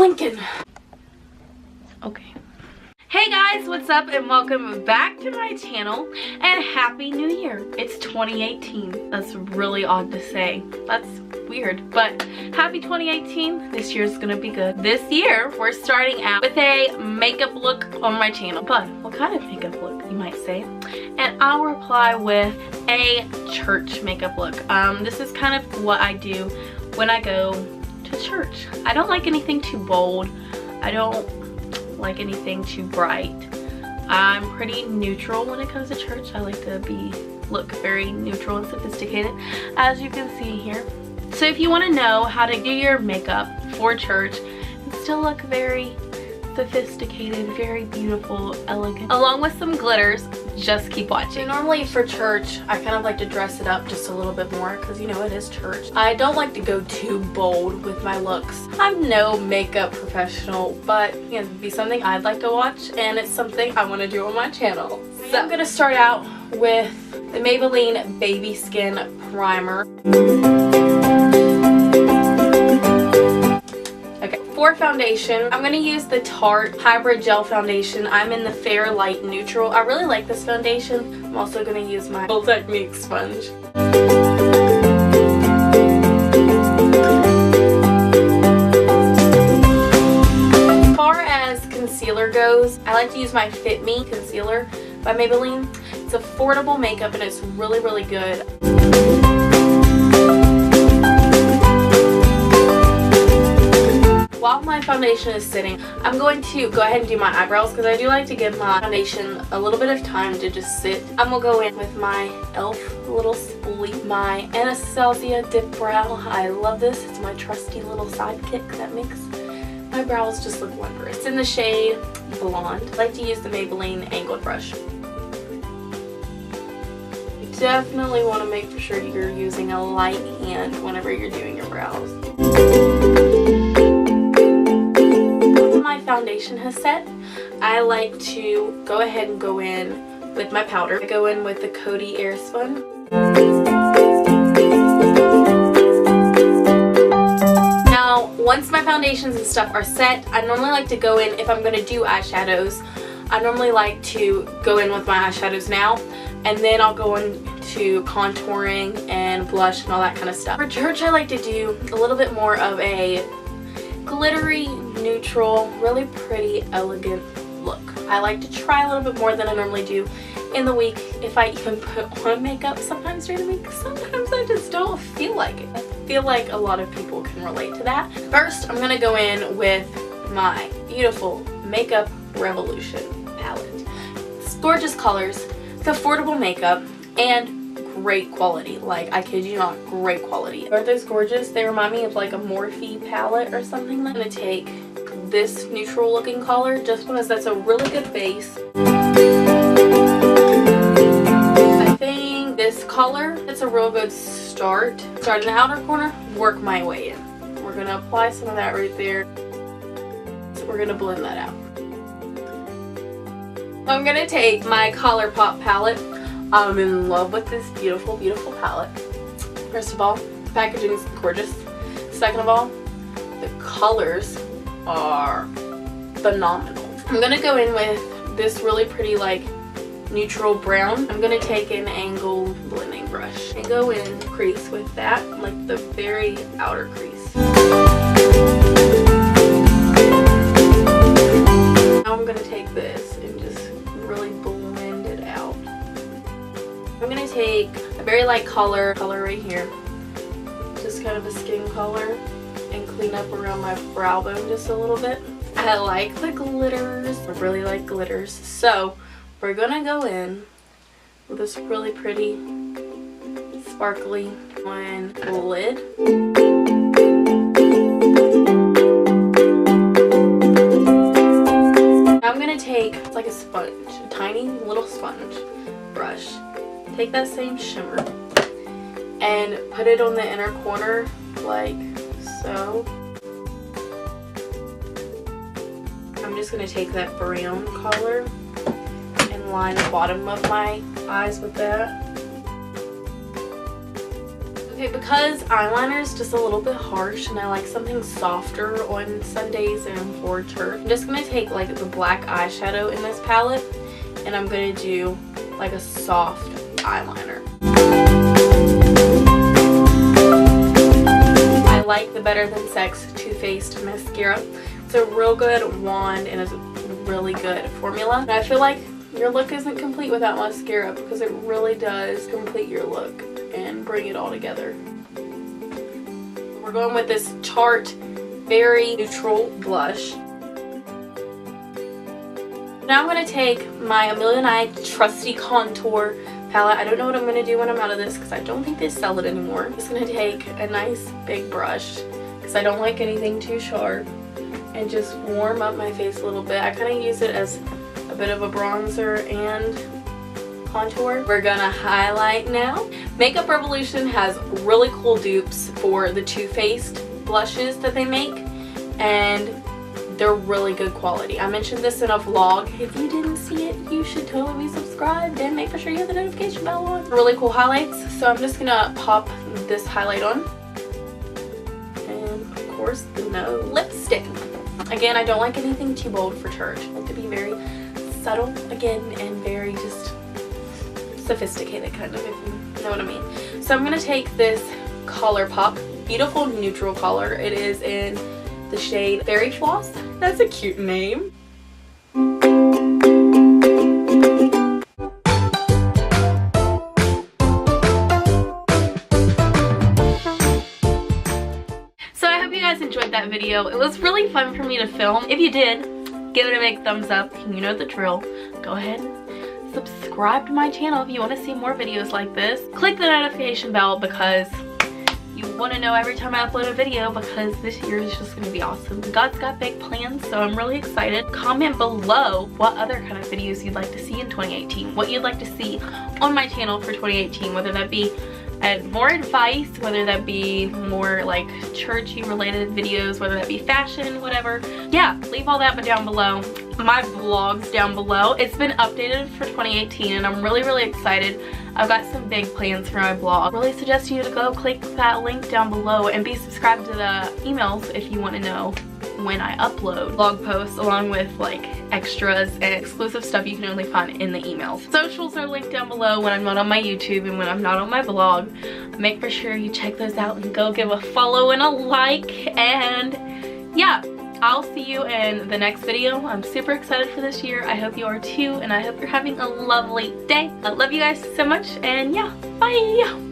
blinking. Okay. Hey guys, what's up and welcome back to my channel and Happy New Year. It's 2018. That's really odd to say. That's weird, but happy 2018. This year's gonna be good. This year, we're starting out with a makeup look on my channel. But what kind of makeup look, you might say? And I'll reply with a church makeup look. This is kind of what I do when I go to church. I don't like anything too bold. I don't like anything too bright. I'm pretty neutral when it comes to church. I like to look very neutral and sophisticated, as you can see here. So if you want to know how to do your makeup for church and still look very sophisticated, very beautiful, elegant, along with some glitters, just keep watching. Normally for church, I kind of like to dress it up just a little bit more because, you know, it is church. I don't like to go too bold with my looks. I'm no makeup professional, but you know, it'd be something I'd like to watch, and it's something I want to do on my channel. So I'm going to start out with the Maybelline Baby Skin Primer. For foundation, I'm going to use the Tarte Hybrid Gel Foundation. I'm in the Fair Light Neutral. I really like this foundation. I'm also going to use my Full Technique sponge. As far as concealer goes, I like to use my Fit Me concealer by Maybelline. It's affordable makeup and it's really, really good. While my foundation is sitting, I'm going to go ahead and do my eyebrows because I do like to give my foundation a little bit of time to just sit. I'm going to go in with my e.l.f. little spoolie, my Anastasia Dip Brow. I love this. It's my trusty little sidekick that makes my brows just look wondrous. It's in the shade Blonde. I like to use the Maybelline Angled Brush. You definitely want to make sure you're using a light hand whenever you're doing your brows. Foundation has set, I like to go ahead and go in with my powder. I go in with the Coty Airspun. Now, once my foundations and stuff are set, I normally like to go in, if I'm going to do eyeshadows, I normally like to go in with my eyeshadows now, and then I'll go into contouring and blush and all that kind of stuff. For church, I like to do a little bit more of a glittery, neutral, really pretty, elegant look. I like to try a little bit more than I normally do in the week if I even put on makeup sometimes during the week. Sometimes I just don't feel like it. I feel like a lot of people can relate to that. First, I'm going to go in with my beautiful Makeup Revolution palette. It's gorgeous colors, it's affordable makeup, and great quality. Like, I kid you not, great quality. Aren't those gorgeous? They remind me of like a Morphe palette or something. I'm going to take this neutral looking color just because that's a really good base. I think this color, it's a real good start. Start in the outer corner, work my way in. We're going to apply some of that right there. So we're going to blend that out. I'm going to take my ColourPop palette. I'm in love with this beautiful, beautiful palette. First of all, the packaging is gorgeous. Second of all, the colors are phenomenal. I'm going to go in with this really pretty, like, neutral brown. I'm going to take an angled blending brush and go in crease with that, like the very outer crease. Now I'm going to take this and just really blend it out. I'm going to take a very light color right here, just kind of a skin color, and clean up around my brow bone just a little bit. I like the glitters. I really like glitters. So we're going to go in with this really pretty, sparkly one lid. I'm going to take, it's like a sponge, a tiny little sponge brush. Take that same shimmer and put it on the inner corner like so. I'm just going to take that brown color and line the bottom of my eyes with that. Okay, because eyeliner is just a little bit harsh and I like something softer on Sundays and for church, I'm just going to take like the black eyeshadow in this palette and I'm going to do like a soft eyeliner. I like the Better Than Sex Too Faced mascara. It's a real good wand and it's a really good formula. And I feel like your look isn't complete without mascara because it really does complete your look and bring it all together. We're going with this Tarte Very Neutral blush. Now I'm going to take my A Million Eye Trusty Contour palette. I don't know what I'm going to do when I'm out of this because I don't think they sell it anymore. I'm just going to take a nice big brush because I don't like anything too sharp and just warm up my face a little bit. I kind of use it as a bit of a bronzer and contour. We're going to highlight now. Makeup Revolution has really cool dupes for the Too Faced blushes that they make and they're really good quality. I mentioned this in a vlog. If you didn't see it, you should totally be subscribed and make sure you have the notification bell on. Really cool highlights. So I'm just gonna pop this highlight on. And of course, no lipstick. Again, I don't like anything too bold for church. I like to be very subtle again and very just sophisticated kind of, if you know what I mean. So I'm gonna take this ColourPop, beautiful neutral color. It is in the shade Fairy Floss. That's a cute name. So I hope you guys enjoyed that video. It was really fun for me to film. If you did, give it a big thumbs up. You know the drill. Go ahead and subscribe to my channel if you want to see more videos like this. Click the notification bell because you want to know every time I upload a video because this year is just going to be awesome. God's got big plans, so I'm really excited. Comment below what other kind of videos you'd like to see in 2018. What you'd like to see on my channel for 2018, whether that be more advice, whether that be more like churchy related videos, whether that be fashion, whatever. Yeah, leave all that down below. My vlogs down below. It's been updated for 2018 and I'm really, really excited. I've got some big plans for my blog. Really suggest you to go click that link down below and be subscribed to the emails if you want to know when I upload blog posts along with like extras and exclusive stuff you can only find in the emails. Socials are linked down below when I'm not on my YouTube and when I'm not on my blog. Make for sure you check those out and go give a follow and a like, and yeah, I'll see you in the next video. I'm super excited for this year. I hope you are too, and I hope you're having a lovely day. I love you guys so much, and yeah, bye!